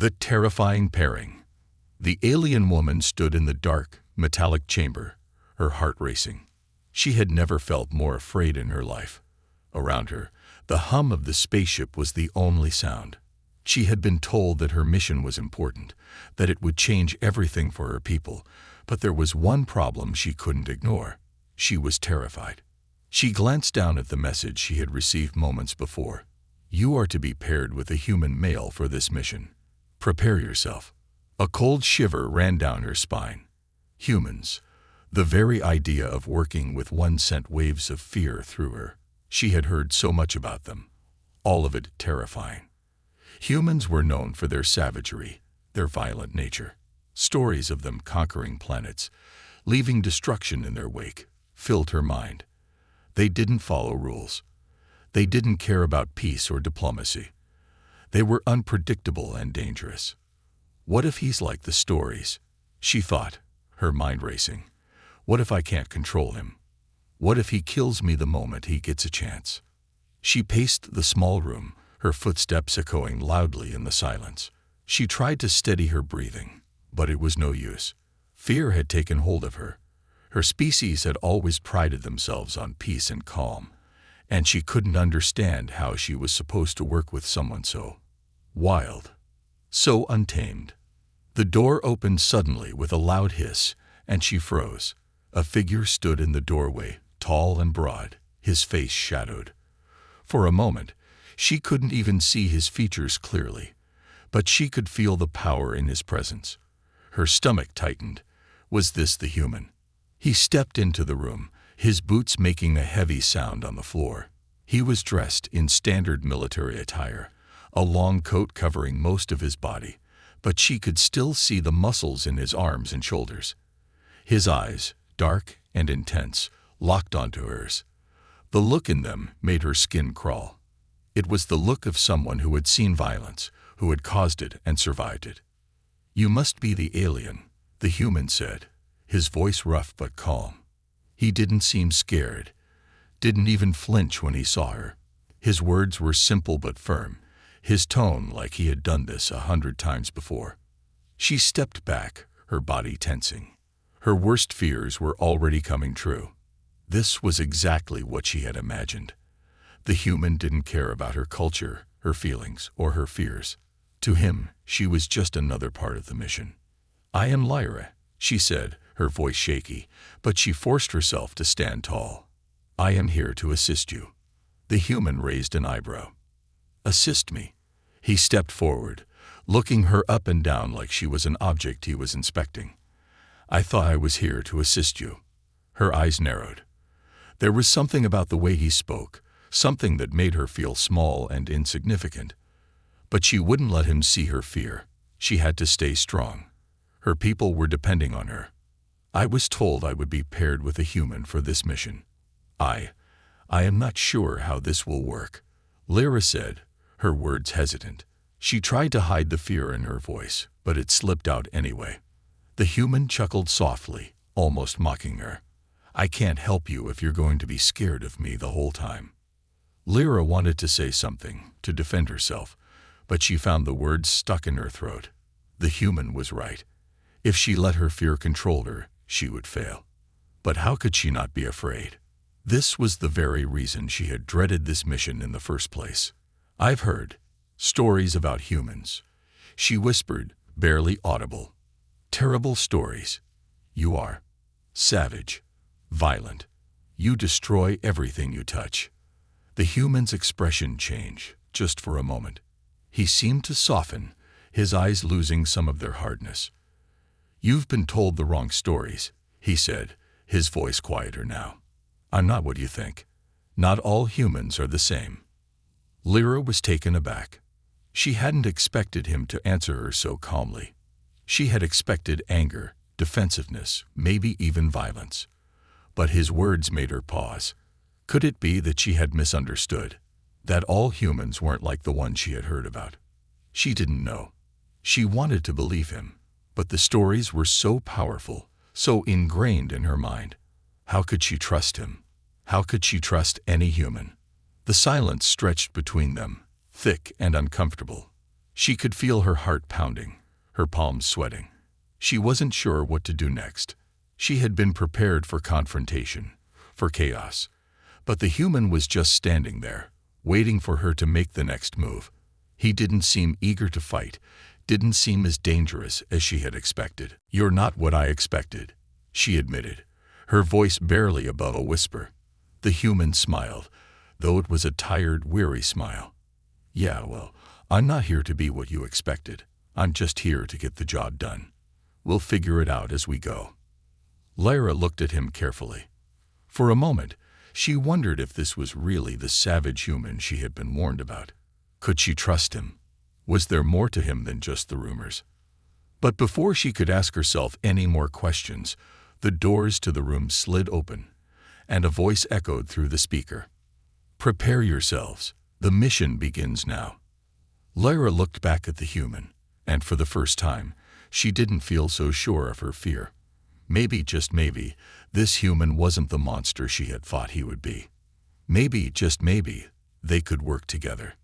The terrifying pairing. The alien woman stood in the dark, metallic chamber, her heart racing. She had never felt more afraid in her life. Around her, the hum of the spaceship was the only sound. She had been told that her mission was important, that it would change everything for her people, but there was one problem she couldn't ignore. She was terrified. She glanced down at the message she had received moments before. You are to be paired with a human male for this mission. Prepare yourself. A cold shiver ran down her spine. Humans. The very idea of working with one sent waves of fear through her. She had heard so much about them. All of it terrifying. Humans were known for their savagery, their violent nature. Stories of them conquering planets, leaving destruction in their wake, filled her mind. They didn't follow rules. They didn't care about peace or diplomacy. They were unpredictable and dangerous. What if he's like the stories? She thought, her mind racing. What if I can't control him? What if he kills me the moment he gets a chance? She paced the small room, her footsteps echoing loudly in the silence. She tried to steady her breathing, but it was no use. Fear had taken hold of her. Her species had always prided themselves on peace and calm, and she couldn't understand how she was supposed to work with someone so wild, so untamed. The door opened suddenly with a loud hiss, and she froze. A figure stood in the doorway, tall and broad, his face shadowed. For a moment, she couldn't even see his features clearly, but she could feel the power in his presence. Her stomach tightened. Was this the human? He stepped into the room, his boots making a heavy sound on the floor. He was dressed in standard military attire, a long coat covering most of his body, but she could still see the muscles in his arms and shoulders. His eyes, dark and intense, locked onto hers. The look in them made her skin crawl. It was the look of someone who had seen violence, who had caused it and survived it. You must be the alien, the human said, his voice rough but calm. He didn't seem scared, didn't even flinch when he saw her. His words were simple but firm, his tone like he had done this 100 times before. She stepped back, her body tensing. Her worst fears were already coming true. This was exactly what she had imagined. The human didn't care about her culture, her feelings, or her fears. To him, she was just another part of the mission. I am Lyra, she said, her voice shaky, but she forced herself to stand tall. I am here to assist you. The human raised an eyebrow. Assist me. He stepped forward, looking her up and down like she was an object he was inspecting. I thought I was here to assist you. Her eyes narrowed. There was something about the way he spoke, something that made her feel small and insignificant. But she wouldn't let him see her fear. She had to stay strong. Her people were depending on her. I was told I would be paired with a human for this mission. I am not sure how this will work, Lyra said, her words hesitant. She tried to hide the fear in her voice, but it slipped out anyway. The human chuckled softly, almost mocking her. I can't help you if you're going to be scared of me the whole time. Lyra wanted to say something, to defend herself, but she found the words stuck in her throat. The human was right. If she let her fear control her, she would fail. But how could she not be afraid? This was the very reason she had dreaded this mission in the first place. I've heard stories about humans, she whispered, barely audible. Terrible stories. You are savage, violent. You destroy everything you touch. The human's expression changed, just for a moment. He seemed to soften, his eyes losing some of their hardness. You've been told the wrong stories, he said, his voice quieter now. I'm not what you think. Not all humans are the same. Lyra was taken aback. She hadn't expected him to answer her so calmly. She had expected anger, defensiveness, maybe even violence. But his words made her pause. Could it be that she had misunderstood? That all humans weren't like the ones she had heard about? She didn't know. She wanted to believe him, but the stories were so powerful, so ingrained in her mind. How could she trust him? How could she trust any human? The silence stretched between them, thick and uncomfortable. She could feel her heart pounding, her palms sweating. She wasn't sure what to do next. She had been prepared for confrontation, for chaos. But the human was just standing there, waiting for her to make the next move. He didn't seem eager to fight, didn't seem as dangerous as she had expected. "You're not what I expected," she admitted, her voice barely above a whisper. The human smiled, though it was a tired, weary smile. "Yeah, well, I'm not here to be what you expected. I'm just here to get the job done. We'll figure it out as we go." Lyra looked at him carefully. For a moment, she wondered if this was really the savage human she had been warned about. Could she trust him? Was there more to him than just the rumors? But before she could ask herself any more questions, the doors to the room slid open, and a voice echoed through the speaker. "Prepare yourselves. The mission begins now." Lyra looked back at the human, and for the first time, she didn't feel so sure of her fear. Maybe, just maybe, this human wasn't the monster she had thought he would be. Maybe, just maybe, they could work together.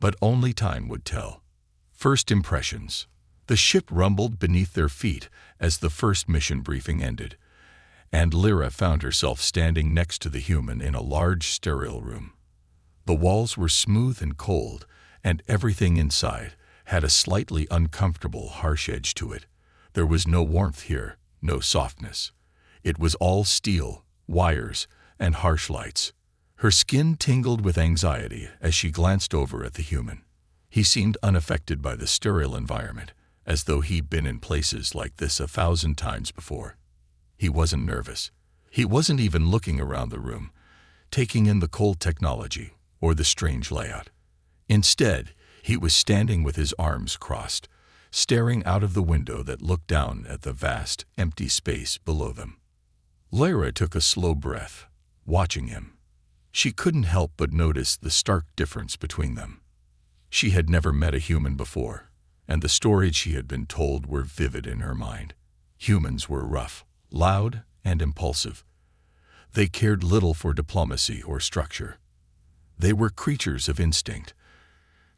But only time would tell. First impressions. The ship rumbled beneath their feet as the first mission briefing ended, and Lyra found herself standing next to the human in a large, sterile room. The walls were smooth and cold, and everything inside had a slightly uncomfortable, harsh edge to it. There was no warmth here, no softness. It was all steel, wires, and harsh lights. Her skin tingled with anxiety as she glanced over at the human. He seemed unaffected by the sterile environment, as though he'd been in places like this 1,000 times before. He wasn't nervous. He wasn't even looking around the room, taking in the cold technology or the strange layout. Instead, he was standing with his arms crossed, staring out of the window that looked down at the vast, empty space below them. Lyra took a slow breath, watching him. She couldn't help but notice the stark difference between them. She had never met a human before, and the stories she had been told were vivid in her mind. Humans were rough, loud, and impulsive. They cared little for diplomacy or structure. They were creatures of instinct,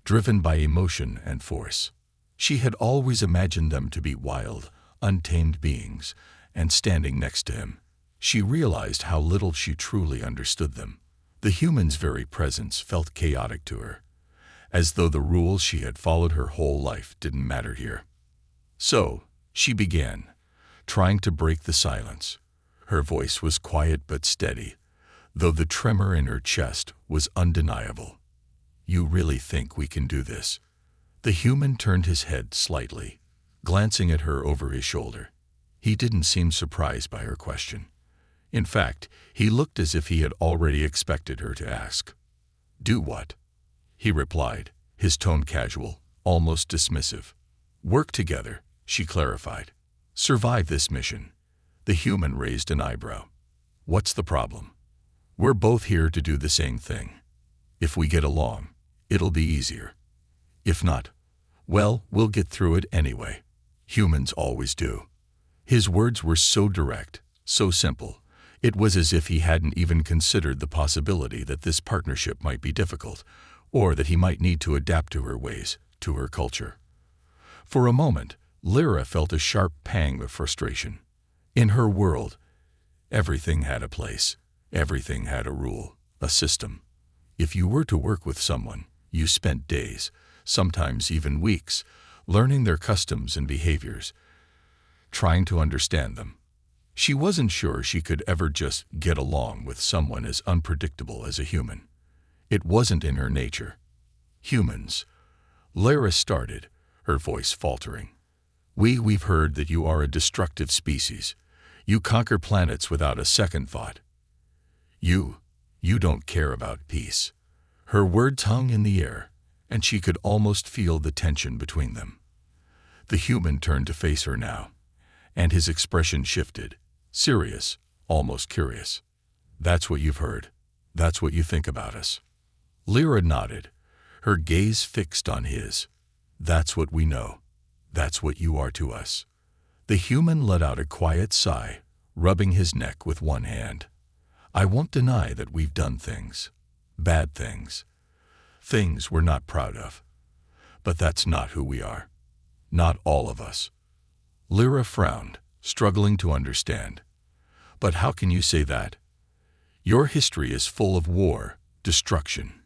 driven by emotion and force. She had always imagined them to be wild, untamed beings, and standing next to him, she realized how little she truly understood them. The human's very presence felt chaotic to her, as though the rules she had followed her whole life didn't matter here. So, she began, trying to break the silence. Her voice was quiet but steady, though the tremor in her chest was undeniable. "You really think we can do this?" The human turned his head slightly, glancing at her over his shoulder. He didn't seem surprised by her question. In fact, he looked as if he had already expected her to ask. "Do what?" he replied, his tone casual, almost dismissive. "Work together," she clarified. "Survive this mission." The human raised an eyebrow. "What's the problem? We're both here to do the same thing. If we get along, it'll be easier. If not, well, we'll get through it anyway. Humans always do." His words were so direct, so simple. It was as if he hadn't even considered the possibility that this partnership might be difficult, or that he might need to adapt to her ways, to her culture. For a moment, Lyra felt a sharp pang of frustration. In her world, everything had a place. Everything had a rule, a system. If you were to work with someone, you spent days, sometimes even weeks, learning their customs and behaviors, trying to understand them. She wasn't sure she could ever just get along with someone as unpredictable as a human. It wasn't in her nature. "Humans," Lyra started, her voice faltering. We've heard that you are a destructive species. You conquer planets without a second thought. You don't care about peace." Her words hung in the air, and she could almost feel the tension between them. The human turned to face her now, and his expression shifted, serious, almost curious. "That's what you've heard. That's what you think about us." Lyra nodded, her gaze fixed on his. "That's what we know. That's what you are to us." The human let out a quiet sigh, rubbing his neck with one hand. "I won't deny that we've done things. Bad things. Things we're not proud of. But that's not who we are. Not all of us. Lyra frowned, struggling to understand. But how can you say that? Your history is full of war, destruction.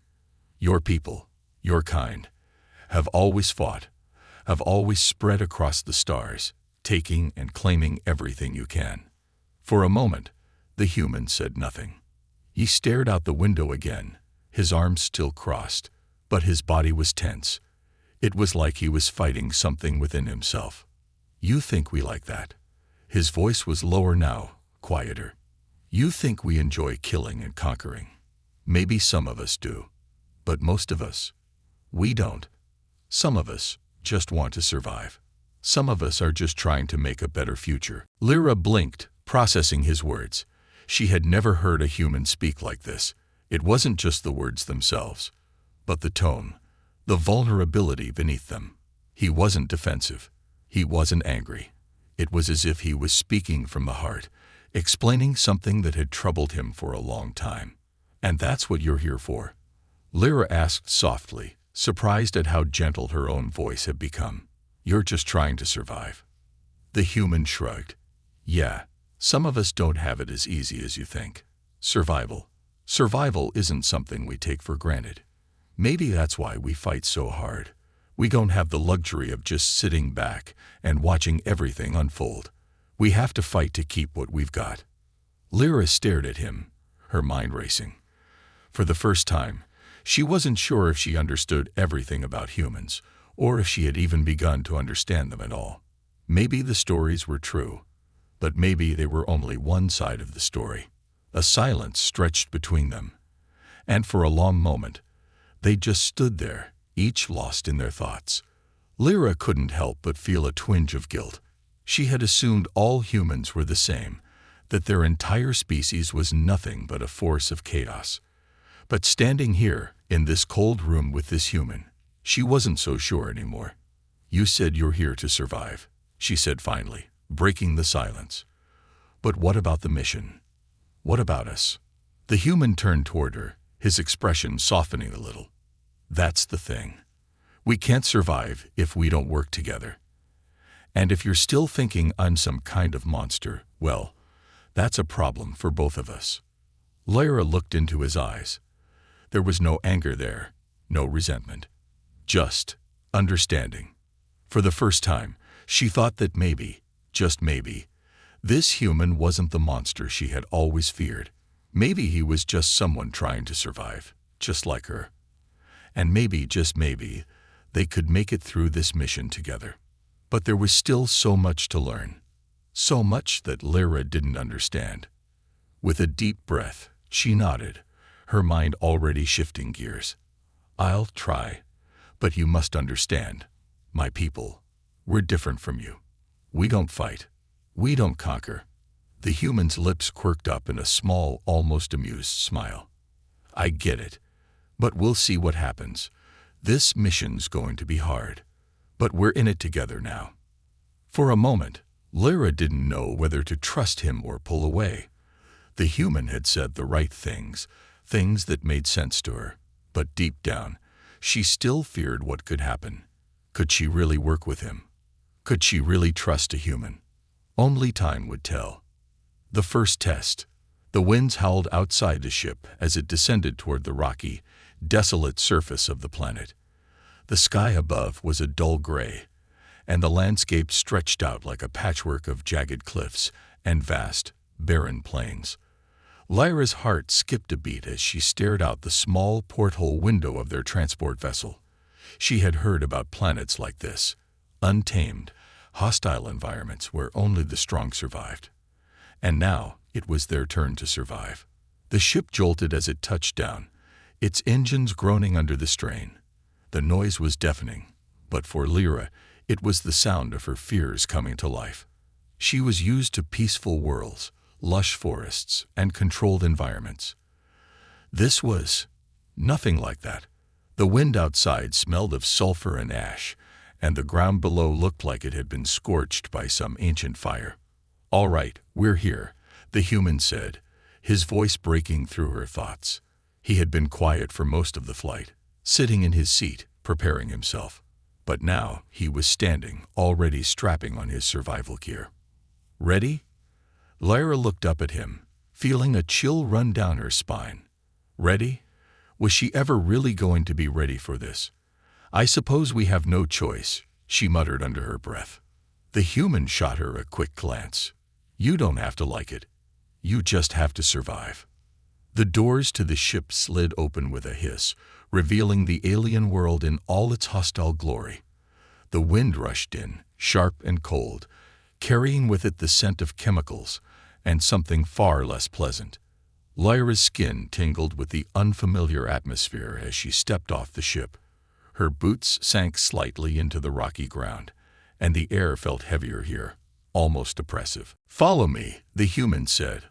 Your people, your kind, have always fought, have always spread across the stars, taking and claiming everything you can. For a moment, the human said nothing. He stared out the window again, his arms still crossed, but his body was tense. It was like he was fighting something within himself. You think we like that? His voice was lower now, quieter. You think we enjoy killing and conquering? Maybe some of us do. But most of us, we don't. Some of us just want to survive. Some of us are just trying to make a better future. Lyra blinked, processing his words. She had never heard a human speak like this. It wasn't just the words themselves, but the tone, the vulnerability beneath them. He wasn't defensive. He wasn't angry. It was as if he was speaking from the heart, explaining something that had troubled him for a long time. And that's what you're here for? Lyra asked softly, surprised at how gentle her own voice had become. You're just trying to survive. The human shrugged. Yeah, some of us don't have it as easy as you think. Survival. Survival isn't something we take for granted. Maybe that's why we fight so hard. We don't have the luxury of just sitting back and watching everything unfold. We have to fight to keep what we've got. Lyra stared at him, her mind racing. For the first time, she wasn't sure if she understood everything about humans, or if she had even begun to understand them at all. Maybe the stories were true, but maybe they were only one side of the story. A silence stretched between them, and for a long moment, they just stood there, each lost in their thoughts. Lyra couldn't help but feel a twinge of guilt. She had assumed all humans were the same, that their entire species was nothing but a force of chaos. But standing here, in this cold room with this human, she wasn't so sure anymore. You said you're here to survive, she said finally, breaking the silence. But what about the mission? What about us? The human turned toward her, his expression softening a little. That's the thing. We can't survive if we don't work together. And if you're still thinking I'm some kind of monster, well, that's a problem for both of us. Lyra looked into his eyes. There was no anger there, no resentment. Just understanding. For the first time, she thought that maybe, just maybe, this human wasn't the monster she had always feared. Maybe he was just someone trying to survive, just like her. And maybe, just maybe, they could make it through this mission together. But there was still so much to learn. So much that Lyra didn't understand. With a deep breath, she nodded, her mind already shifting gears. I'll try, but you must understand, my people, we're different from you. We don't fight. We don't conquer. The human's lips quirked up in a small, almost amused smile. I get it, but we'll see what happens. This mission's going to be hard, but we're in it together now. For a moment, Lyra didn't know whether to trust him or pull away. The human had said the right things, things that made sense to her, but deep down, she still feared what could happen. Could she really work with him? Could she really trust a human? Only time would tell. The first test. The winds howled outside the ship as it descended toward the rocky, desolate surface of the planet. The sky above was a dull gray, and the landscape stretched out like a patchwork of jagged cliffs and vast, barren plains. Lyra's heart skipped a beat as she stared out the small porthole window of their transport vessel. She had heard about planets like this, untamed, hostile environments where only the strong survived. And now it was their turn to survive. The ship jolted as it touched down, its engines groaning under the strain. The noise was deafening, but for Lyra, it was the sound of her fears coming to life. She was used to peaceful worlds, lush forests, and controlled environments. This was nothing like that. The wind outside smelled of sulfur and ash, and the ground below looked like it had been scorched by some ancient fire. All right, we're here, the human said, his voice breaking through her thoughts. He had been quiet for most of the flight, sitting in his seat, preparing himself. But now he was standing, already strapping on his survival gear. Ready? Lyra looked up at him, feeling a chill run down her spine. Ready? Was she ever really going to be ready for this? I suppose we have no choice, she muttered under her breath. The human shot her a quick glance. You don't have to like it. You just have to survive. The doors to the ship slid open with a hiss, revealing the alien world in all its hostile glory. The wind rushed in, sharp and cold, carrying with it the scent of chemicals and something far less pleasant. Lyra's skin tingled with the unfamiliar atmosphere as she stepped off the ship. Her boots sank slightly into the rocky ground, and the air felt heavier here, almost oppressive. Follow me, the human said,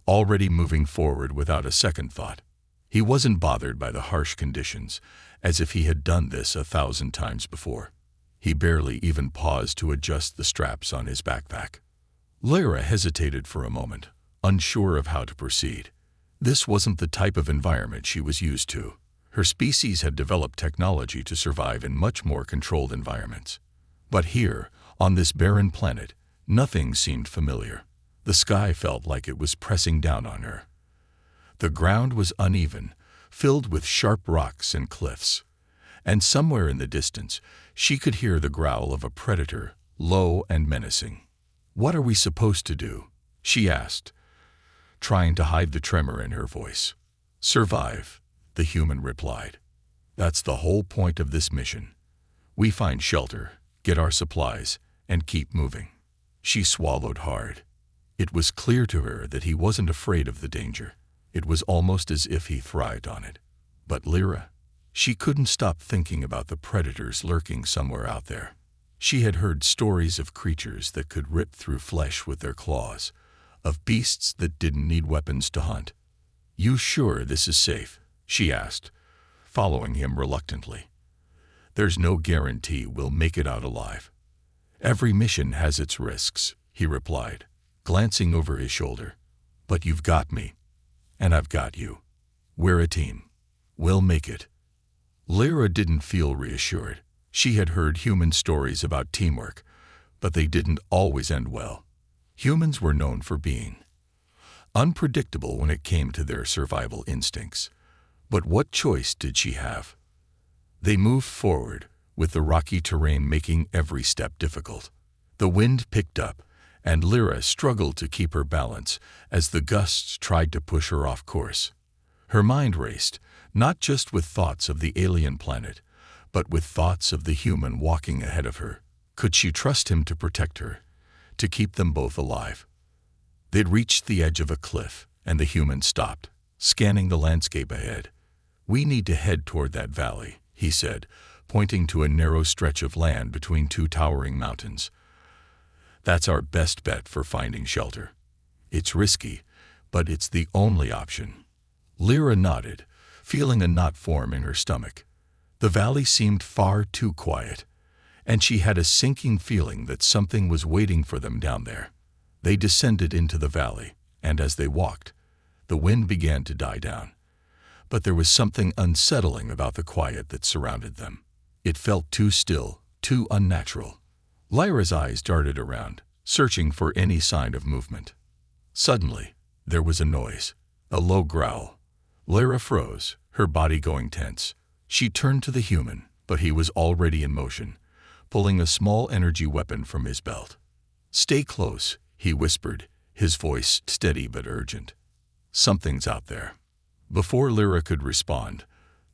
already moving forward without a second thought. He wasn't bothered by the harsh conditions, as if he had done this 1,000 times before. He barely even paused to adjust the straps on his backpack. Lyra hesitated for a moment, unsure of how to proceed. This wasn't the type of environment she was used to. Her species had developed technology to survive in much more controlled environments. But here, on this barren planet, nothing seemed familiar. The sky felt like it was pressing down on her. The ground was uneven, filled with sharp rocks and cliffs. And somewhere in the distance, she could hear the growl of a predator, low and menacing. "What are we supposed to do?" she asked, trying to hide the tremor in her voice. "Survive," the human replied. "That's the whole point of this mission. We find shelter, get our supplies, and keep moving." She swallowed hard. It was clear to her that he wasn't afraid of the danger. It was almost as if he thrived on it. But Lyra, she couldn't stop thinking about the predators lurking somewhere out there. She had heard stories of creatures that could rip through flesh with their claws, of beasts that didn't need weapons to hunt. "You sure this is safe?" she asked, following him reluctantly. "There's no guarantee we'll make it out alive." "Every mission has its risks," he replied, glancing over his shoulder. "But you've got me, and I've got you. We're a team. We'll make it." Lyra didn't feel reassured. She had heard human stories about teamwork, but they didn't always end well. Humans were known for being unpredictable when it came to their survival instincts. But what choice did she have? They moved forward, with the rocky terrain making every step difficult. The wind picked up, and Lyra struggled to keep her balance as the gusts tried to push her off course. Her mind raced, not just with thoughts of the alien planet, but with thoughts of the human walking ahead of her. Could she trust him to protect her, to keep them both alive? They'd reached the edge of a cliff, and the human stopped, scanning the landscape ahead. "We need to head toward that valley," he said, pointing to a narrow stretch of land between two towering mountains. "That's our best bet for finding shelter. It's risky, but it's the only option." Lyra nodded, feeling a knot form in her stomach. The valley seemed far too quiet, and she had a sinking feeling that something was waiting for them down there. They descended into the valley, and as they walked, the wind began to die down. But there was something unsettling about the quiet that surrounded them. It felt too still, too unnatural. Lyra's eyes darted around, searching for any sign of movement. Suddenly, there was a noise, a low growl. Lyra froze, her body going tense. She turned to the human, but he was already in motion, pulling a small energy weapon from his belt. "Stay close," he whispered, his voice steady but urgent. "Something's out there." Before Lyra could respond,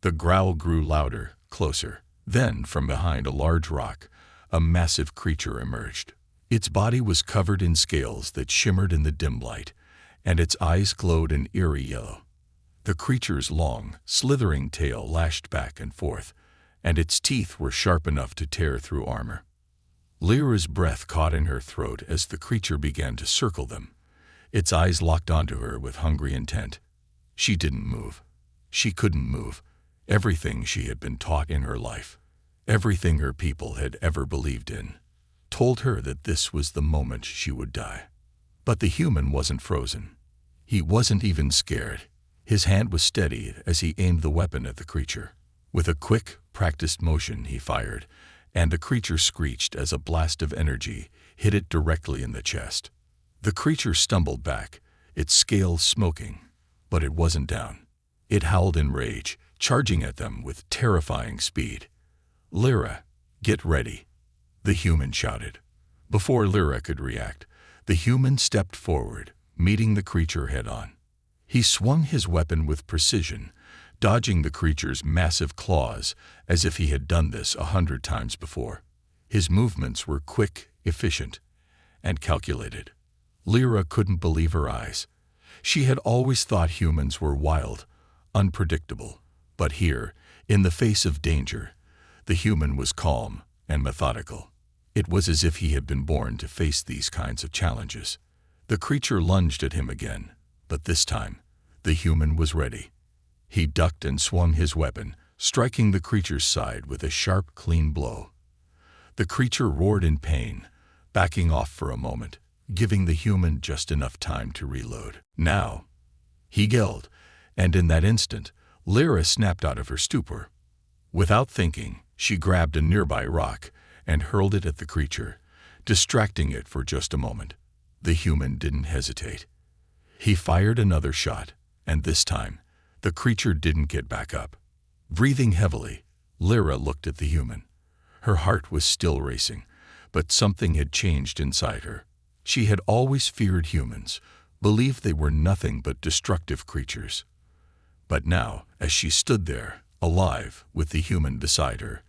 the growl grew louder, closer. Then, from behind a large rock, a massive creature emerged. Its body was covered in scales that shimmered in the dim light, and its eyes glowed an eerie yellow. The creature's long, slithering tail lashed back and forth, and its teeth were sharp enough to tear through armor. Lyra's breath caught in her throat as the creature began to circle them. Its eyes locked onto her with hungry intent. She didn't move. She couldn't move. Everything she had been taught in her life, everything her people had ever believed in, told her that this was the moment she would die. But the human wasn't frozen. He wasn't even scared. His hand was steady as he aimed the weapon at the creature. With a quick, practiced motion he fired, and the creature screeched as a blast of energy hit it directly in the chest. The creature stumbled back, its scales smoking, but it wasn't down. It howled in rage, charging at them with terrifying speed. "Lyra, get ready," the human shouted. Before Lyra could react, the human stepped forward, meeting the creature head-on. He swung his weapon with precision, dodging the creature's massive claws as if he had done this 100 times before. His movements were quick, efficient, and calculated. Lyra couldn't believe her eyes. She had always thought humans were wild, unpredictable, but here, in the face of danger, the human was calm and methodical. It was as if he had been born to face these kinds of challenges. The creature lunged at him again, but this time, the human was ready. He ducked and swung his weapon, striking the creature's side with a sharp, clean blow. The creature roared in pain, backing off for a moment, giving the human just enough time to reload. "Now!" he yelled, and in that instant, Lyra snapped out of her stupor. Without thinking, she grabbed a nearby rock and hurled it at the creature, distracting it for just a moment. The human didn't hesitate. He fired another shot, and this time, the creature didn't get back up. Breathing heavily, Lyra looked at the human. Her heart was still racing, but something had changed inside her. She had always feared humans, believed they were nothing but destructive creatures. But now, as she stood there, alive, with the human beside her,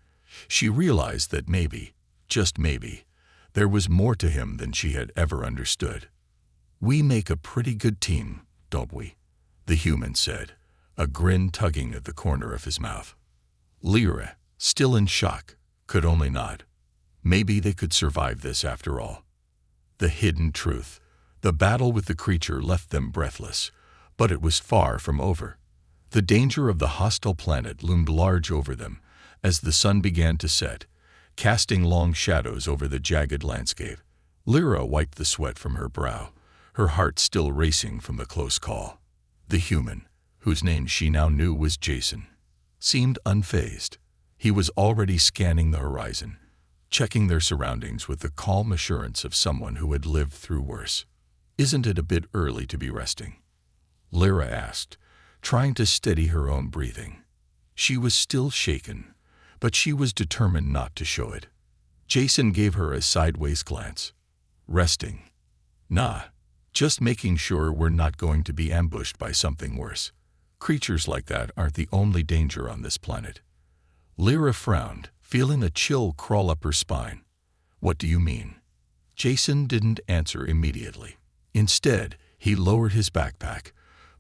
she realized that maybe, just maybe, there was more to him than she had ever understood. "We make a pretty good team, don't we?" the human said, a grin tugging at the corner of his mouth. Lyra, still in shock, could only nod. Maybe they could survive this after all. The hidden truth. The battle with the creature left them breathless, but it was far from over. The danger of the hostile planet loomed large over them as the sun began to set, casting long shadows over the jagged landscape. Lyra wiped the sweat from her brow, her heart still racing from the close call. The human, whose name she now knew was Jason, seemed unfazed. He was already scanning the horizon, checking their surroundings with the calm assurance of someone who had lived through worse. "Isn't it a bit early to be resting?" Lyra asked, trying to steady her own breathing. She was still shaken, but she was determined not to show it. Jason gave her a sideways glance. "Resting? Nah, just making sure we're not going to be ambushed by something worse. Creatures like that aren't the only danger on this planet." Lyra frowned, feeling a chill crawl up her spine. "What do you mean?" Jason didn't answer immediately. Instead, he lowered his backpack,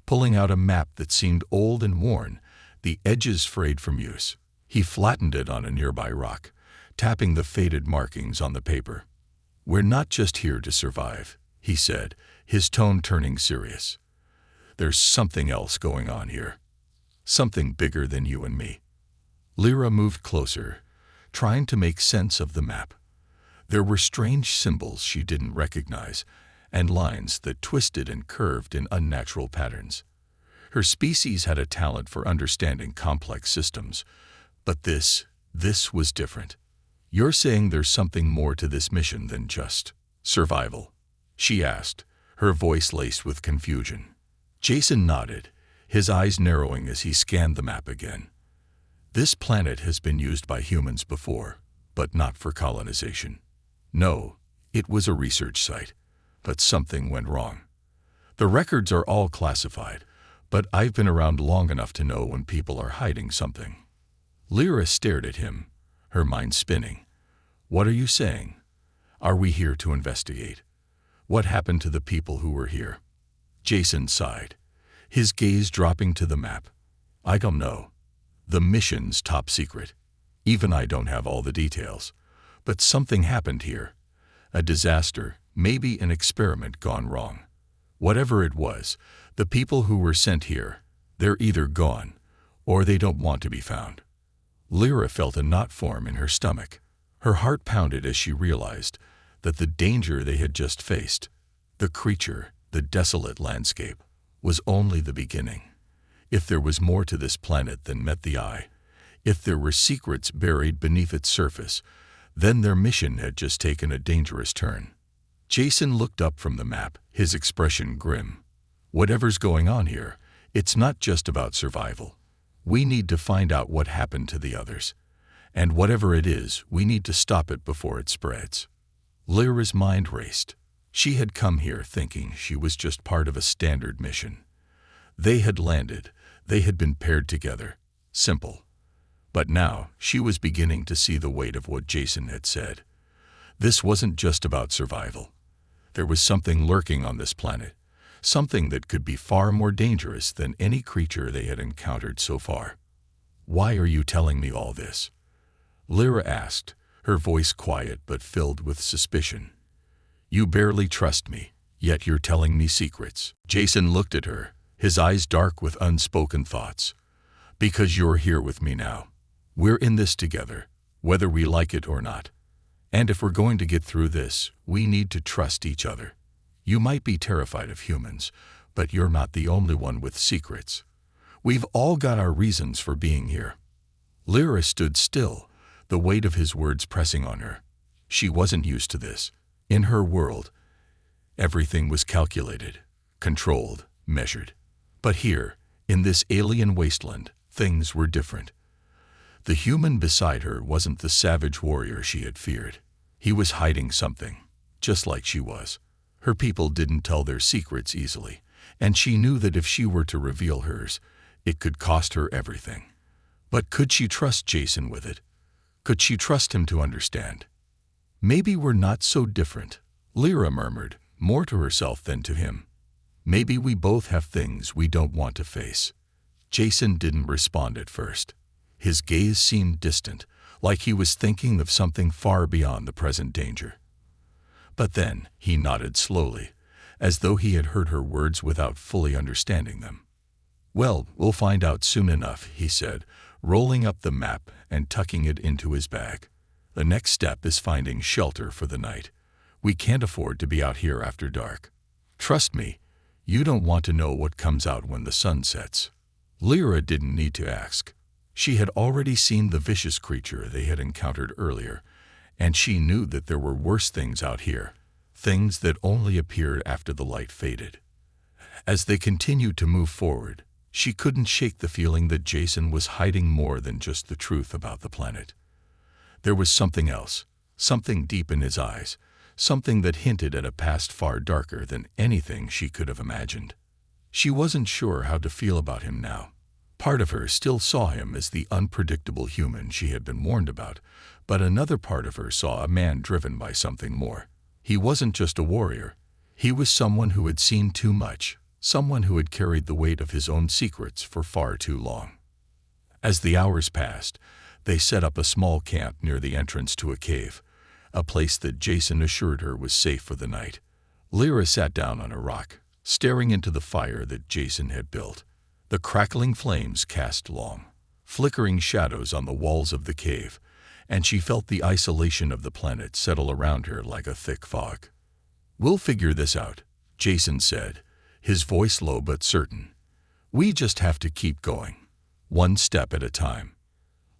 pulling out a map that seemed old and worn, the edges frayed from use. He flattened it on a nearby rock, tapping the faded markings on the paper. "We're not just here to survive," he said, his tone turning serious. "There's something else going on here. Something bigger than you and me." Lyra moved closer, trying to make sense of the map. There were strange symbols she didn't recognize, and lines that twisted and curved in unnatural patterns. Her species had a talent for understanding complex systems, but this was different. "You're saying there's something more to this mission than just survival?" she asked, her voice laced with confusion. Jason nodded, his eyes narrowing as he scanned the map again. "This planet has been used by humans before, but not for colonization. No, it was a research site, but something went wrong. The records are all classified, but I've been around long enough to know when people are hiding something." Lyra stared at him, her mind spinning. "What are you saying? Are we here to investigate? What happened to the people who were here?" Jason sighed, his gaze dropping to the map. "I don't know. The mission's top secret. Even I don't have all the details. But something happened here. A disaster, maybe an experiment gone wrong. Whatever it was, the people who were sent here, they're either gone, or they don't want to be found." Lyra felt a knot form in her stomach. Her heart pounded as she realized that the danger they had just faced, the creature, the desolate landscape, was only the beginning. If there was more to this planet than met the eye, if there were secrets buried beneath its surface, Then their mission had just taken a dangerous turn. Jason looked up from the map, his expression grim. Whatever's going on here, it's not just about survival. We need to find out what happened to the others. And whatever it is, we need to stop it before it spreads. Lyra's mind raced. She had come here thinking she was just part of a standard mission. They had landed. They had been paired together. Simple. But now, she was beginning to see the weight of what Jason had said. This wasn't just about survival. There was something lurking on this planet, something that could be far more dangerous than any creature they had encountered so far. "Why are you telling me all this?" Lyra asked, her voice quiet but filled with suspicion. "You barely trust me, yet you're telling me secrets." Jason looked at her, his eyes dark with unspoken thoughts. "Because you're here with me now. We're in this together, whether we like it or not. And if we're going to get through this, we need to trust each other. You might be terrified of humans, but you're not the only one with secrets. We've all got our reasons for being here." Lyra stood still, the weight of his words pressing on her. She wasn't used to this. In her world, everything was calculated, controlled, measured. But here, in this alien wasteland, things were different. The human beside her wasn't the savage warrior she had feared. He was hiding something, just like she was. Her people didn't tell their secrets easily, and she knew that if she were to reveal hers, it could cost her everything. But could she trust Jason with it? Could she trust him to understand? "Maybe we're not so different," Lyra murmured, more to herself than to him. "Maybe we both have things we don't want to face." Jason didn't respond at first. His gaze seemed distant, like he was thinking of something far beyond the present danger. But then he nodded slowly, as though he had heard her words without fully understanding them. "Well, we'll find out soon enough," he said, rolling up the map and tucking it into his bag. "The next step is finding shelter for the night. We can't afford to be out here after dark. Trust me, you don't want to know what comes out when the sun sets." Lyra didn't need to ask. She had already seen the vicious creature they had encountered earlier, and she knew that there were worse things out here, things that only appeared after the light faded. As they continued to move forward, she couldn't shake the feeling that Jason was hiding more than just the truth about the planet. There was something else, something deep in his eyes, something that hinted at a past far darker than anything she could have imagined. She wasn't sure how to feel about him now. Part of her still saw him as the unpredictable human she had been warned about, but another part of her saw a man driven by something more. He wasn't just a warrior. He was someone who had seen too much, someone who had carried the weight of his own secrets for far too long. As the hours passed, they set up a small camp near the entrance to a cave, a place that Jason assured her was safe for the night. Lyra sat down on a rock, staring into the fire that Jason had built. The crackling flames cast long, flickering shadows on the walls of the cave, and she felt the isolation of the planet settle around her like a thick fog. "We'll figure this out," Jason said, his voice low but certain. "We just have to keep going, one step at a time."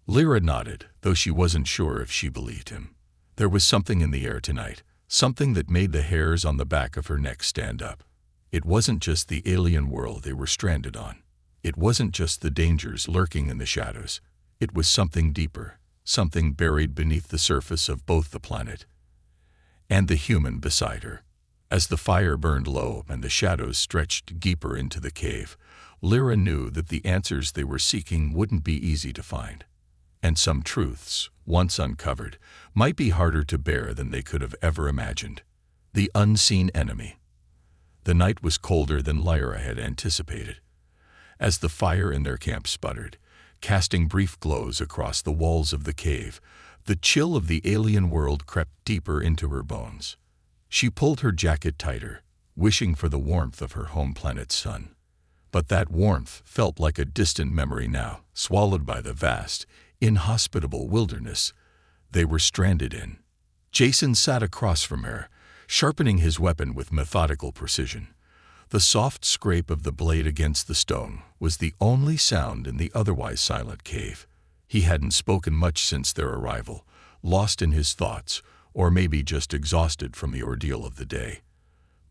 Lyra nodded, though she wasn't sure if she believed him. There was something in the air tonight, something that made the hairs on the back of her neck stand up. It wasn't just the alien world they were stranded on. It wasn't just the dangers lurking in the shadows. It was something deeper, something buried beneath the surface of both the planet and the human beside her. As the fire burned low and the shadows stretched deeper into the cave, Lyra knew that the answers they were seeking wouldn't be easy to find. And some truths, once uncovered, might be harder to bear than they could have ever imagined. The unseen enemy. The night was colder than Lyra had anticipated. As the fire in their camp sputtered, casting brief glows across the walls of the cave, the chill of the alien world crept deeper into her bones. She pulled her jacket tighter, wishing for the warmth of her home planet's sun. But that warmth felt like a distant memory now, swallowed by the vast, inhospitable wilderness they were stranded in. Jason sat across from her, sharpening his weapon with methodical precision. The soft scrape of the blade against the stone was the only sound in the otherwise silent cave. He hadn't spoken much since their arrival, lost in his thoughts, or maybe just exhausted from the ordeal of the day.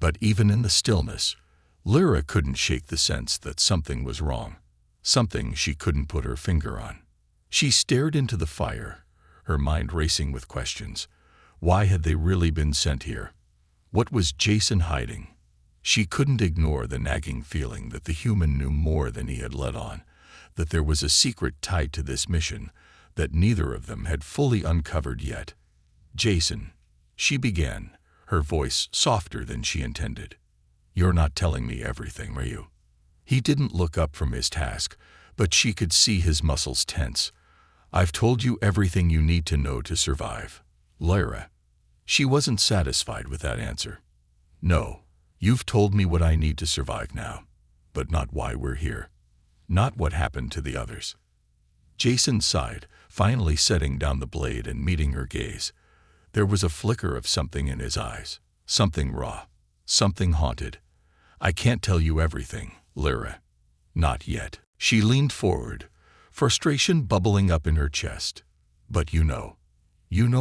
But even in the stillness, Lyra couldn't shake the sense that something was wrong, something she couldn't put her finger on. She stared into the fire, her mind racing with questions. Why had they really been sent here? What was Jason hiding? She couldn't ignore the nagging feeling that the human knew more than he had let on, that there was a secret tied to this mission that neither of them had fully uncovered yet. "Jason," she began, her voice softer than she intended. "You're not telling me everything, are you?" He didn't look up from his task, but she could see his muscles tense. "I've told you everything you need to know to survive, Lyra." She wasn't satisfied with that answer. "No, you've told me what I need to survive now, but not why we're here. Not what happened to the others." Jason sighed, finally setting down the blade and meeting her gaze. There was a flicker of something in his eyes, something raw, something haunted. "I can't tell you everything, Lyra. Not yet." She leaned forward, frustration bubbling up in her chest. "But you know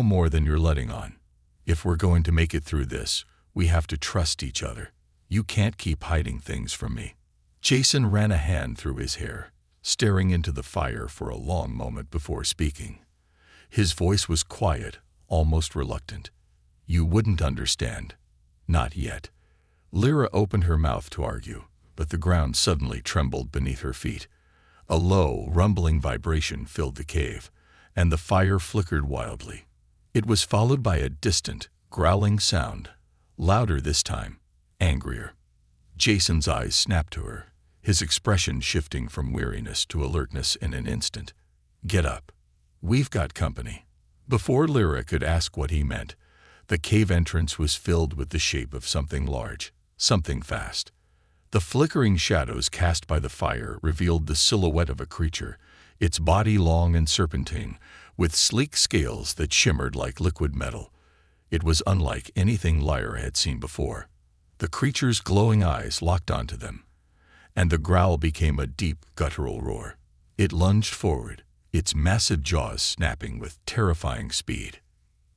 more than you're letting on. If we're going to make it through this, we have to trust each other. You can't keep hiding things from me." Jason ran a hand through his hair, staring into the fire for a long moment before speaking. His voice was quiet, almost reluctant. "You wouldn't understand. Not yet." Lyra opened her mouth to argue, but the ground suddenly trembled beneath her feet. A low, rumbling vibration filled the cave, and the fire flickered wildly. It was followed by a distant, growling sound, louder this time, angrier. Jason's eyes snapped to her, his expression shifting from weariness to alertness in an instant. "Get up. We've got company." Before Lyra could ask what he meant, the cave entrance was filled with the shape of something large, something fast. The flickering shadows cast by the fire revealed the silhouette of a creature, its body long and serpentine, with sleek scales that shimmered like liquid metal. It was unlike anything Lyra had seen before. The creature's glowing eyes locked onto them, and the growl became a deep, guttural roar. It lunged forward, its massive jaws snapping with terrifying speed.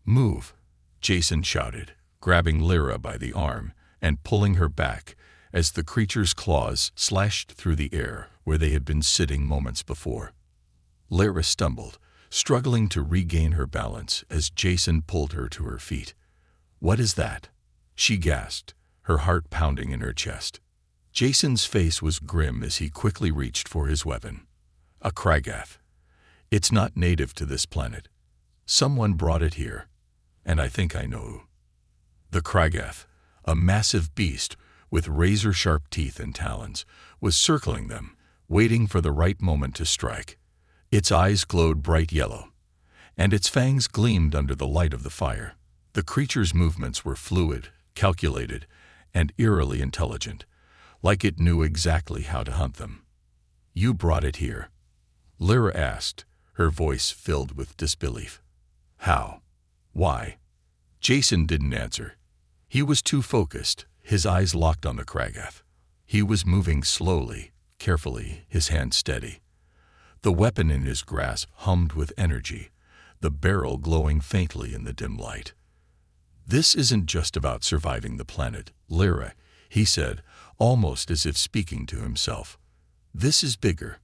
"Move," Jason shouted, grabbing Lyra by the arm and pulling her back as the creature's claws slashed through the air where they had been sitting moments before. Lyra stumbled, struggling to regain her balance as Jason pulled her to her feet. "What is that?" she gasped, her heart pounding in her chest. Jason's face was grim as he quickly reached for his weapon. "A Kragath. It's not native to this planet. Someone brought it here, and I think I know who." The Kragath, a massive beast with razor-sharp teeth and talons, was circling them, waiting for the right moment to strike. Its eyes glowed bright yellow, and its fangs gleamed under the light of the fire. The creature's movements were fluid, calculated, and eerily intelligent, like it knew exactly how to hunt them. "You brought it here?" Lyra asked, her voice filled with disbelief. "How? Why?" Jason didn't answer. He was too focused, his eyes locked on the Kragath. He was moving slowly, carefully, his hand steady. The weapon in his grasp hummed with energy, the barrel glowing faintly in the dim light. "This isn't just about surviving the planet, Lyra," he said, almost as if speaking to himself. "This is bigger.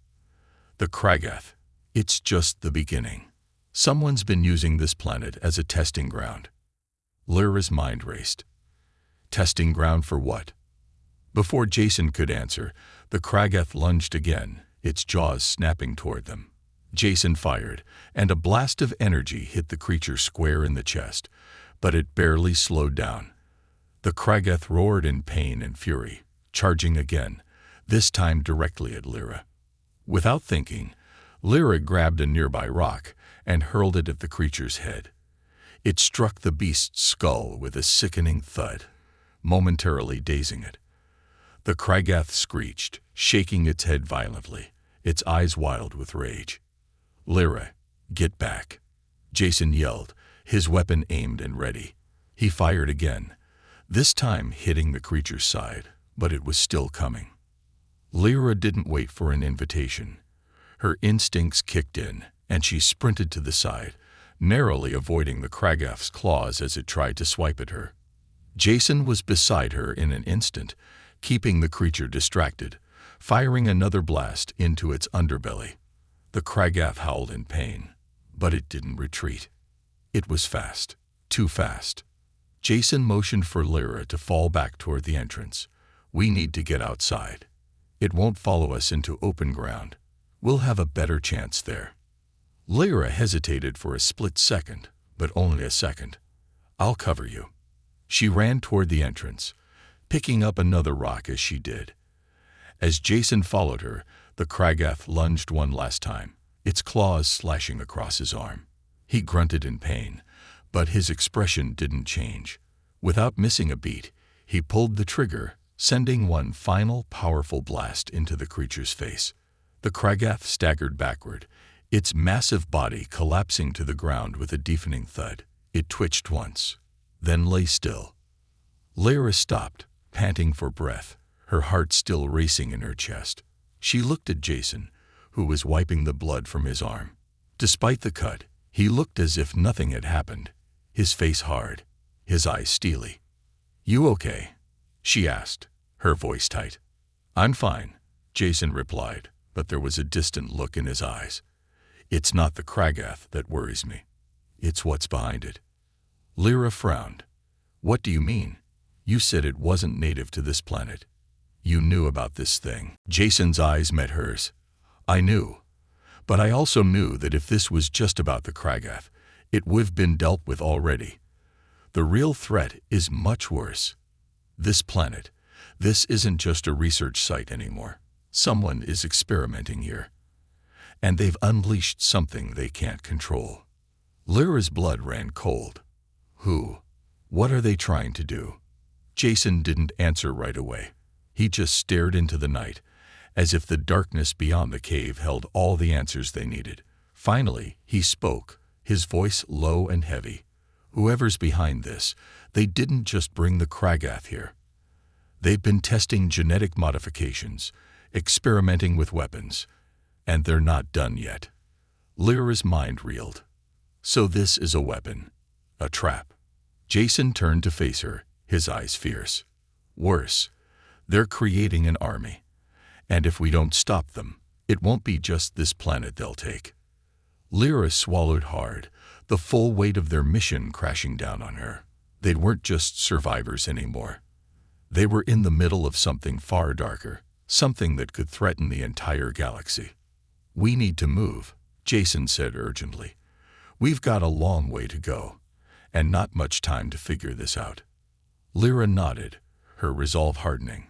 The Kragath, it's just the beginning. Someone's been using this planet as a testing ground." Lyra's mind raced. Testing ground for what? Before Jason could answer, the Kragath lunged again, its jaws snapping toward them. Jason fired, and a blast of energy hit the creature square in the chest, but it barely slowed down. The Kragath roared in pain and fury, charging again, this time directly at Lyra. Without thinking, Lyra grabbed a nearby rock and hurled it at the creature's head. It struck the beast's skull with a sickening thud, momentarily dazing it. The Kragath screeched, shaking its head violently, its eyes wild with rage. "Lyra, get back," Jason yelled, his weapon aimed and ready. He fired again, this time hitting the creature's side, but it was still coming. Lyra didn't wait for an invitation. Her instincts kicked in, and she sprinted to the side, narrowly avoiding the Kragath's claws as it tried to swipe at her. Jason was beside her in an instant, keeping the creature distracted, firing another blast into its underbelly. The Kragath howled in pain, but it didn't retreat. It was fast, too fast. Jason motioned for Lyra to fall back toward the entrance. "We need to get outside. It won't follow us into open ground. We'll have a better chance there." Lyra hesitated for a split second, but only a second. "I'll cover you." She ran toward the entrance, picking up another rock as she did. As Jason followed her, the Kragath lunged one last time, its claws slashing across his arm. He grunted in pain, but his expression didn't change. Without missing a beat, he pulled the trigger, sending one final powerful blast into the creature's face. The Kragath staggered backward, its massive body collapsing to the ground with a deafening thud. It twitched once, then lay still. Lyra stopped, panting for breath, her heart still racing in her chest. She looked at Jason, who was wiping the blood from his arm. Despite the cut, he looked as if nothing had happened, his face hard, his eyes steely. "You okay?" she asked, her voice tight. "I'm fine," Jason replied, but there was a distant look in his eyes. "It's not the Kragath that worries me. It's what's behind it." Lyra frowned. "What do you mean? You said it wasn't native to this planet. You knew about this thing." Jason's eyes met hers. "I knew. But I also knew that if this was just about the Kragath, it would have been dealt with already. The real threat is much worse. This planet. This isn't just a research site anymore. Someone is experimenting here. And they've unleashed something they can't control." Lyra's blood ran cold. "Who? What are they trying to do?" Jason didn't answer right away. He just stared into the night, as if the darkness beyond the cave held all the answers they needed. Finally, he spoke, his voice low and heavy. "Whoever's behind this, they didn't just bring the Kragath here. They've been testing genetic modifications, experimenting with weapons, and they're not done yet." Lyra's mind reeled. "So this is a weapon, a trap." Jason turned to face her, his eyes fierce. "Worse, they're creating an army. And if we don't stop them, it won't be just this planet they'll take." Lyra swallowed hard, the full weight of their mission crashing down on her. They weren't just survivors anymore. They were in the middle of something far darker, something that could threaten the entire galaxy. "We need to move," Jason said urgently. "We've got a long way to go, and not much time to figure this out." Lyra nodded, her resolve hardening.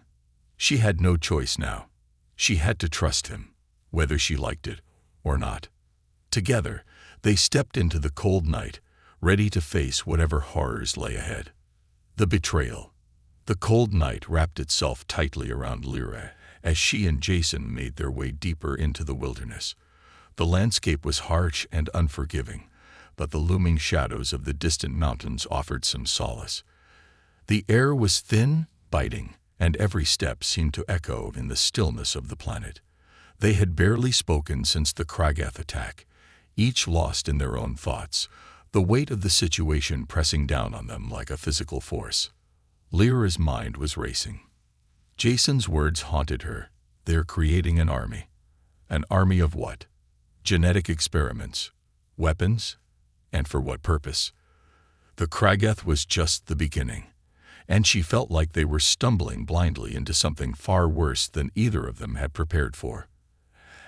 She had no choice now. She had to trust him, whether she liked it or not. Together, they stepped into the cold night, ready to face whatever horrors lay ahead. The betrayal. The cold night wrapped itself tightly around Lyra as she and Jason made their way deeper into the wilderness. The landscape was harsh and unforgiving, but the looming shadows of the distant mountains offered some solace. The air was thin, biting, and every step seemed to echo in the stillness of the planet. They had barely spoken since the Kragath attack, each lost in their own thoughts, the weight of the situation pressing down on them like a physical force. Lyra's mind was racing. Jason's words haunted her. They're creating an army. An army of what? Genetic experiments, weapons, and for what purpose? The Kragath was just the beginning, and she felt like they were stumbling blindly into something far worse than either of them had prepared for.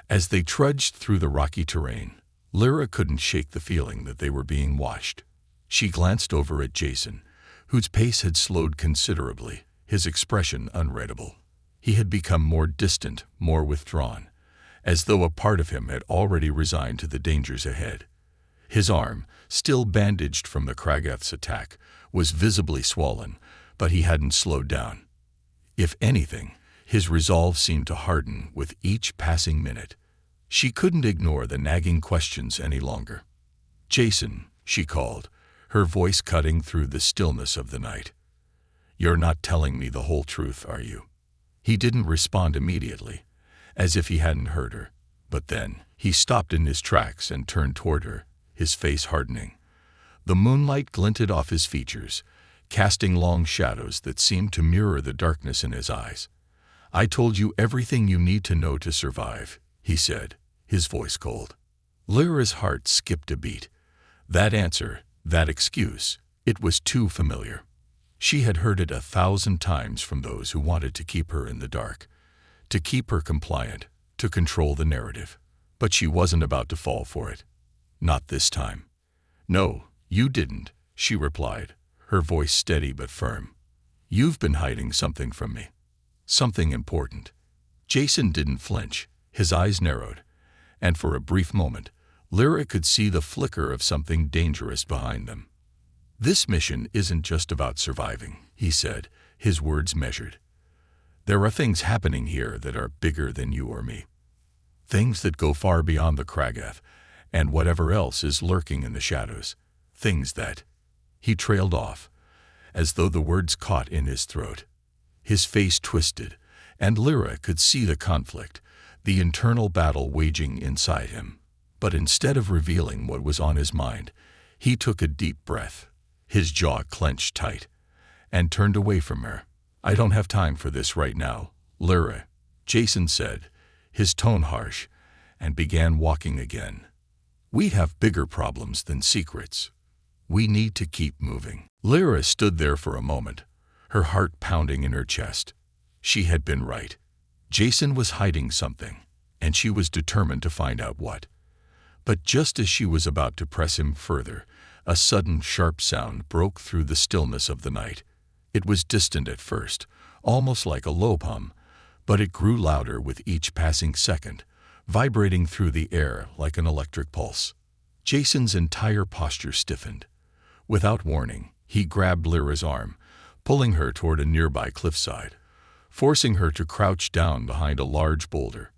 As they trudged through the rocky terrain, Lyra couldn't shake the feeling that they were being watched. She glanced over at Jason, whose pace had slowed considerably, his expression unreadable. He had become more distant, more withdrawn, as though a part of him had already resigned to the dangers ahead. His arm, still bandaged from the Kragath's attack, was visibly swollen, but he hadn't slowed down. If anything, his resolve seemed to harden with each passing minute. She couldn't ignore the nagging questions any longer. "Jason," she called, her voice cutting through the stillness of the night. "You're not telling me the whole truth, are you?" He didn't respond immediately, as if he hadn't heard her. But then, he stopped in his tracks and turned toward her, his face hardening. The moonlight glinted off his features, casting long shadows that seemed to mirror the darkness in his eyes. "I told you everything you need to know to survive," he said, his voice cold. Lyra's heart skipped a beat. That answer, that excuse, it was too familiar. She had heard it 1,000 times from those who wanted to keep her in the dark, to keep her compliant, to control the narrative. But she wasn't about to fall for it. Not this time. "No, you didn't," she replied, her voice steady but firm. "You've been hiding something from me. Something important." Jason didn't flinch, his eyes narrowed, and for a brief moment, Lyra could see the flicker of something dangerous behind them. "This mission isn't just about surviving," he said, his words measured. "There are things happening here that are bigger than you or me. Things that go far beyond the Kragath and whatever else is lurking in the shadows. Things that—" He trailed off, as though the words caught in his throat. His face twisted, and Lyra could see the conflict, the internal battle waging inside him. But instead of revealing what was on his mind, he took a deep breath, his jaw clenched tight, and turned away from her. "I don't have time for this right now, Lyra," Jason said, his tone harsh, and began walking again. "We have bigger problems than secrets. We need to keep moving." Lyra stood there for a moment, her heart pounding in her chest. She had been right. Jason was hiding something, and she was determined to find out what. But just as she was about to press him further, a sudden sharp sound broke through the stillness of the night. It was distant at first, almost like a low hum, but it grew louder with each passing second, vibrating through the air like an electric pulse. Jason's entire posture stiffened. Without warning, he grabbed Lyra's arm, pulling her toward a nearby cliffside, forcing her to crouch down behind a large boulder.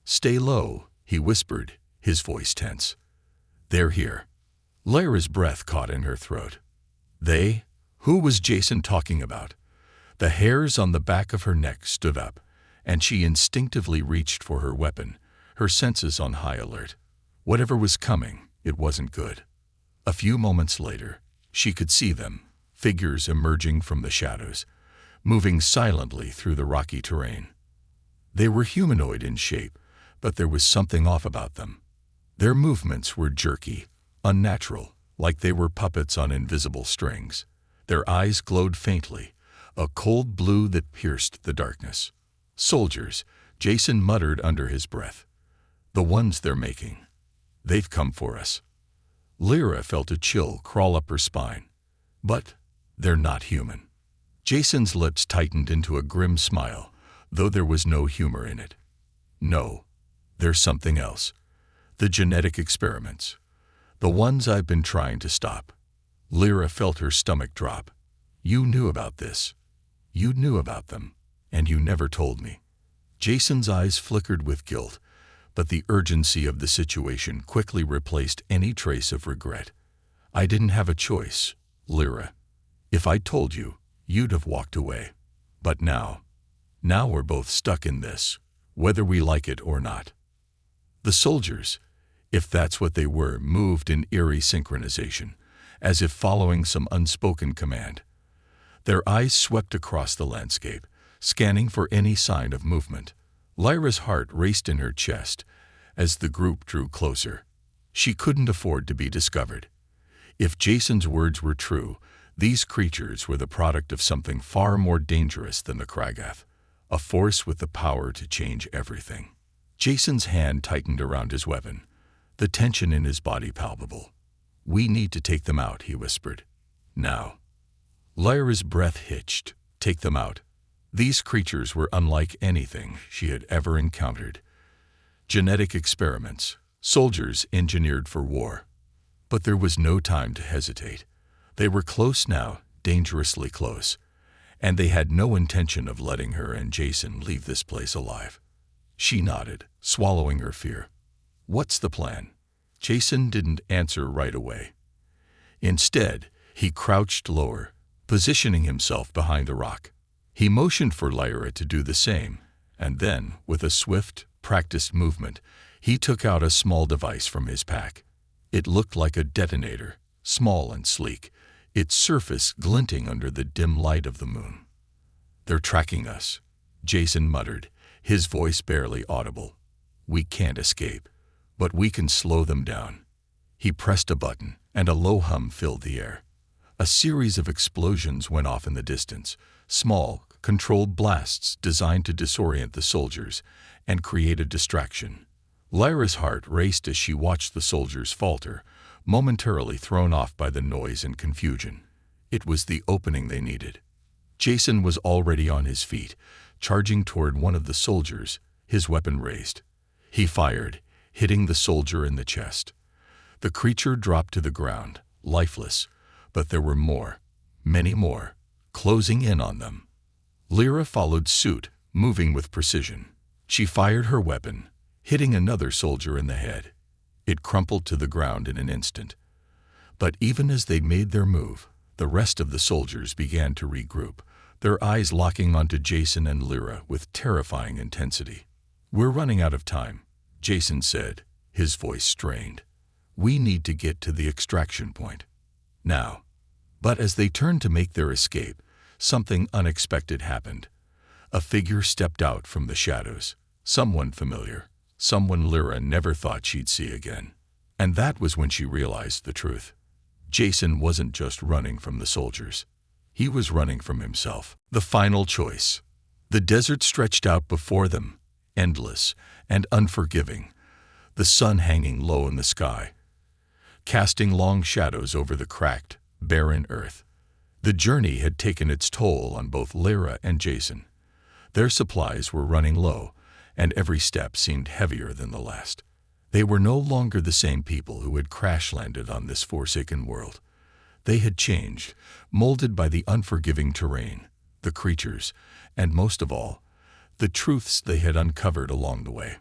"Stay low," he whispered, his voice tense. "They're here." Lyra's breath caught in her throat. They? Who was Jason talking about? The hairs on the back of her neck stood up, and she instinctively reached for her weapon, her senses on high alert. Whatever was coming, it wasn't good. A few moments later, she could see them, figures emerging from the shadows, moving silently through the rocky terrain. They were humanoid in shape, but there was something off about them. Their movements were jerky, unnatural, like they were puppets on invisible strings. Their eyes glowed faintly, a cold blue that pierced the darkness. "Soldiers," Jason muttered under his breath. "The ones they're making. They've come for us." Lyra felt a chill crawl up her spine. But they're not human. Jason's lips tightened into a grim smile, though there was no humor in it. "No, there's something else. The genetic experiments. The ones I've been trying to stop." Lyra felt her stomach drop. "You knew about this. You knew about them, and you never told me." Jason's eyes flickered with guilt, but the urgency of the situation quickly replaced any trace of regret. "I didn't have a choice, Lyra. If I told you, you'd have walked away. But now we're both stuck in this, whether we like it or not." The soldiers, if that's what they were, moved in eerie synchronization, as if following some unspoken command. Their eyes swept across the landscape, scanning for any sign of movement. Lyra's heart raced in her chest as the group drew closer. She couldn't afford to be discovered. If Jason's words were true, these creatures were the product of something far more dangerous than the Kragath, a force with the power to change everything. Jason's hand tightened around his weapon, the tension in his body palpable. "We need to take them out," he whispered. "Now." Lyra's breath hitched. Take them out. These creatures were unlike anything she had ever encountered. Genetic experiments, soldiers engineered for war. But there was no time to hesitate. They were close now, dangerously close, and they had no intention of letting her and Jason leave this place alive. She nodded, swallowing her fear. "What's the plan?" Jason didn't answer right away. Instead, he crouched lower, positioning himself behind a rock. He motioned for Lyra to do the same, and then, with a swift, practiced movement, he took out a small device from his pack. It looked like a detonator, small and sleek, its surface glinting under the dim light of the moon. "They're tracking us," Jason muttered, his voice barely audible. "We can't escape, but we can slow them down." He pressed a button, and a low hum filled the air. A series of explosions went off in the distance, small, controlled blasts designed to disorient the soldiers and create a distraction. Lyra's heart raced as she watched the soldiers falter, momentarily thrown off by the noise and confusion. It was the opening they needed. Jason was already on his feet, charging toward one of the soldiers, his weapon raised. He fired, hitting the soldier in the chest. The creature dropped to the ground, lifeless, but there were more, many more, closing in on them. Lyra followed suit, moving with precision. She fired her weapon, hitting another soldier in the head. It crumpled to the ground in an instant. But even as they made their move, the rest of the soldiers began to regroup, their eyes locking onto Jason and Lyra with terrifying intensity. "We're running out of time," Jason said, his voice strained. "We need to get to the extraction point. Now." But as they turned to make their escape, something unexpected happened. A figure stepped out from the shadows, someone familiar, someone Lyra never thought she'd see again. And that was when she realized the truth. Jason wasn't just running from the soldiers. He was running from himself. The final choice. The desert stretched out before them, endless and unforgiving, the sun hanging low in the sky, casting long shadows over the cracked, barren earth. The journey had taken its toll on both Lyra and Jason. Their supplies were running low, and every step seemed heavier than the last. They were no longer the same people who had crash-landed on this forsaken world. They had changed, molded by the unforgiving terrain, the creatures, and most of all, the truths they had uncovered along the way.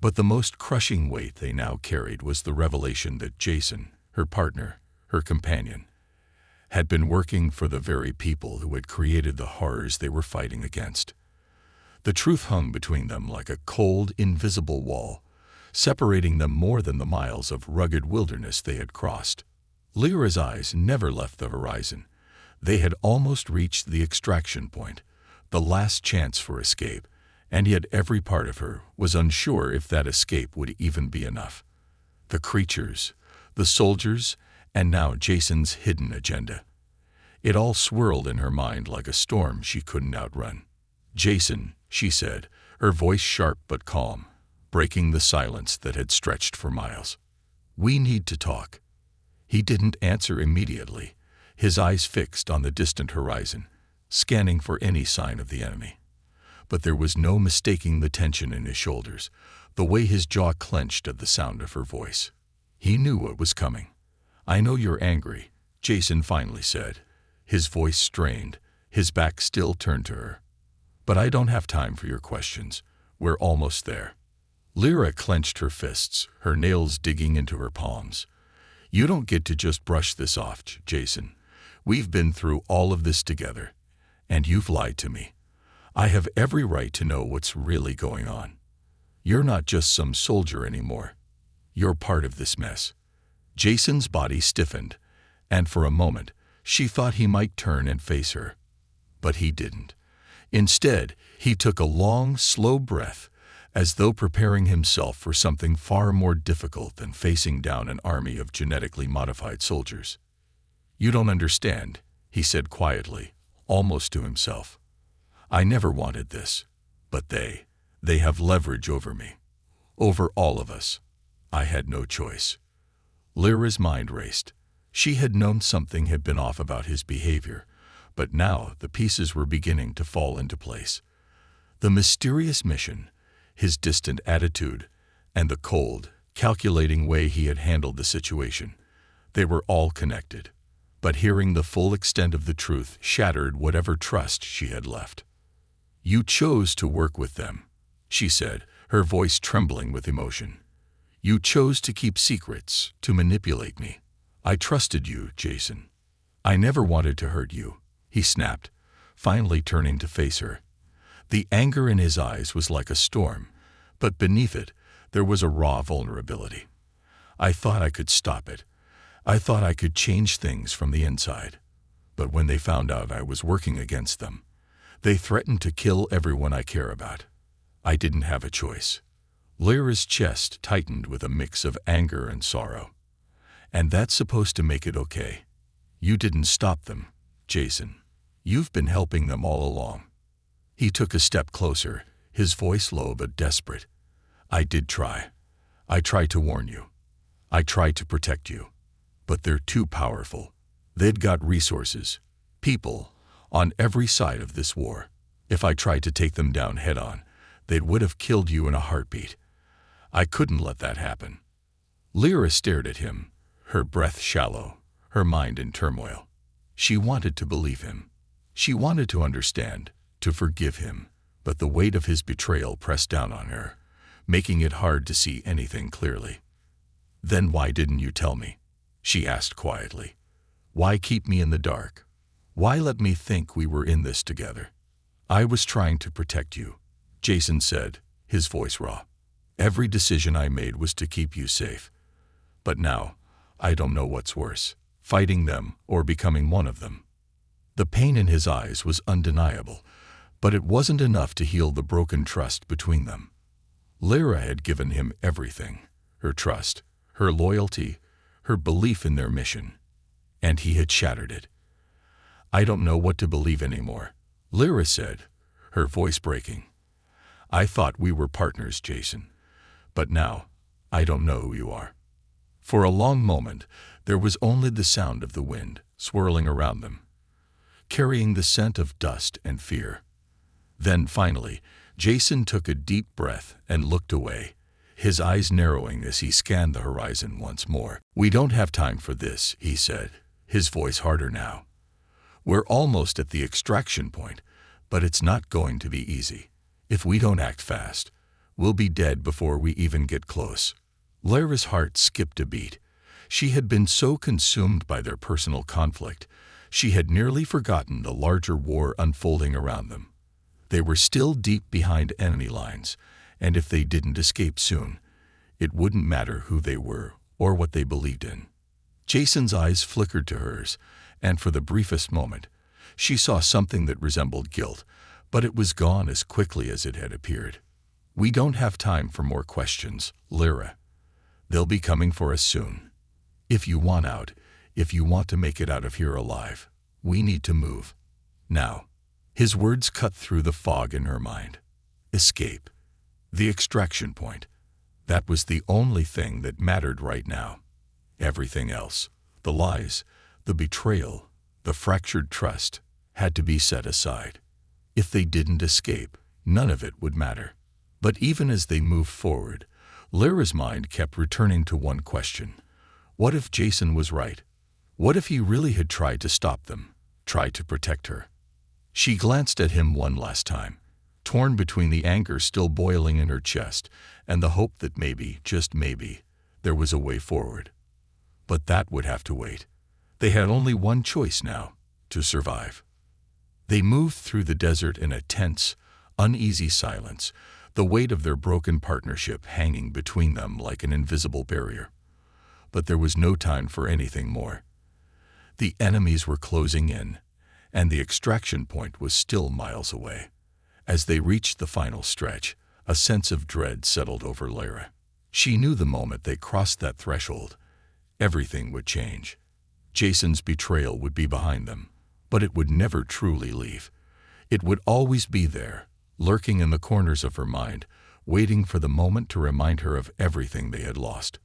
But the most crushing weight they now carried was the revelation that Jason, her partner, her companion, had been working for the very people who had created the horrors they were fighting against. The truth hung between them like a cold, invisible wall, separating them more than the miles of rugged wilderness they had crossed. Lyra's eyes never left the horizon. They had almost reached the extraction point, the last chance for escape, and yet every part of her was unsure if that escape would even be enough. The creatures, the soldiers, and now Jason's hidden agenda. It all swirled in her mind like a storm she couldn't outrun. "Jason," she said, her voice sharp but calm, breaking the silence that had stretched for miles. "We need to talk." He didn't answer immediately, his eyes fixed on the distant horizon, scanning for any sign of the enemy. But there was no mistaking the tension in his shoulders, the way his jaw clenched at the sound of her voice. He knew what was coming. "I know you're angry," Jason finally said, his voice strained, his back still turned to her. "But I don't have time for your questions. We're almost there." Lyra clenched her fists, her nails digging into her palms. "You don't get to just brush this off, Jason. We've been through all of this together, and you've lied to me. I have every right to know what's really going on. You're not just some soldier anymore. You're part of this mess." Jason's body stiffened, and for a moment, she thought he might turn and face her. But he didn't. Instead, he took a long, slow breath, as though preparing himself for something far more difficult than facing down an army of genetically modified soldiers. "You don't understand," he said quietly, almost to himself. "I never wanted this, but they have leverage over me, over all of us. I had no choice." Lyra's mind raced. She had known something had been off about his behavior, but now the pieces were beginning to fall into place. The mysterious mission, his distant attitude, and the cold, calculating way he had handled the situation, they were all connected. But hearing the full extent of the truth shattered whatever trust she had left. "You chose to work with them," she said, her voice trembling with emotion. "You chose to keep secrets, to manipulate me. I trusted you, Jason. I never wanted to hurt you," he snapped, finally turning to face her. The anger in his eyes was like a storm, but beneath it, there was a raw vulnerability. I thought I could stop it. I thought I could change things from the inside. But when they found out I was working against them, they threatened to kill everyone I care about. I didn't have a choice." Lyra's chest tightened with a mix of anger and sorrow. "And that's supposed to make it okay. You didn't stop them, Jason. You've been helping them all along." He took a step closer, his voice low but desperate. "I did try. I tried to warn you. I tried to protect you. But they're too powerful. They'd got resources, people, on every side of this war. If I tried to take them down head-on, they would have killed you in a heartbeat. I couldn't let that happen." Lyra stared at him, her breath shallow, her mind in turmoil. She wanted to believe him. She wanted to understand, to forgive him, but the weight of his betrayal pressed down on her, making it hard to see anything clearly. "Then why didn't you tell me?" she asked quietly. "Why keep me in the dark? Why let me think we were in this together?" "I was trying to protect you," Jason said, his voice raw. "Every decision I made was to keep you safe. But now, I don't know what's worse, fighting them or becoming one of them." The pain in his eyes was undeniable, but it wasn't enough to heal the broken trust between them. Lyra had given him everything, her trust, her loyalty, her belief in their mission, and he had shattered it. "I don't know what to believe anymore," Lyra said, her voice breaking. "I thought we were partners, Jason, but now I don't know who you are." For a long moment, there was only the sound of the wind swirling around them, carrying the scent of dust and fear. Then finally, Jason took a deep breath and looked away, his eyes narrowing as he scanned the horizon once more. "We don't have time for this," he said, his voice harder now. "We're almost at the extraction point, but it's not going to be easy. If we don't act fast, we'll be dead before we even get close." Lyra's heart skipped a beat. She had been so consumed by their personal conflict, she had nearly forgotten the larger war unfolding around them. They were still deep behind enemy lines, and if they didn't escape soon, it wouldn't matter who they were or what they believed in. Jason's eyes flickered to hers, and for the briefest moment, she saw something that resembled guilt, but it was gone as quickly as it had appeared. "We don't have time for more questions, Lyra. They'll be coming for us soon. If you want out, if you want to make it out of here alive, we need to move. Now." His words cut through the fog in her mind. Escape. The extraction point. That was the only thing that mattered right now. Everything else, the lies, the betrayal, the fractured trust, had to be set aside. If they didn't escape, none of it would matter. But even as they moved forward, Lyra's mind kept returning to one question. What if Jason was right? What if he really had tried to stop them, tried to protect her? She glanced at him one last time, torn between the anger still boiling in her chest and the hope that maybe, just maybe, there was a way forward. But that would have to wait. They had only one choice now, to survive. They moved through the desert in a tense, uneasy silence, the weight of their broken partnership hanging between them like an invisible barrier. But there was no time for anything more. The enemies were closing in, and the extraction point was still miles away. As they reached the final stretch, a sense of dread settled over Lyra. She knew the moment they crossed that threshold, everything would change. Jason's betrayal would be behind them, but it would never truly leave. It would always be there, lurking in the corners of her mind, waiting for the moment to remind her of everything they had lost.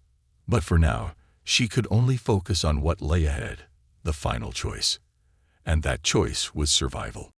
But for now, she could only focus on what lay ahead, the final choice. And that choice was survival.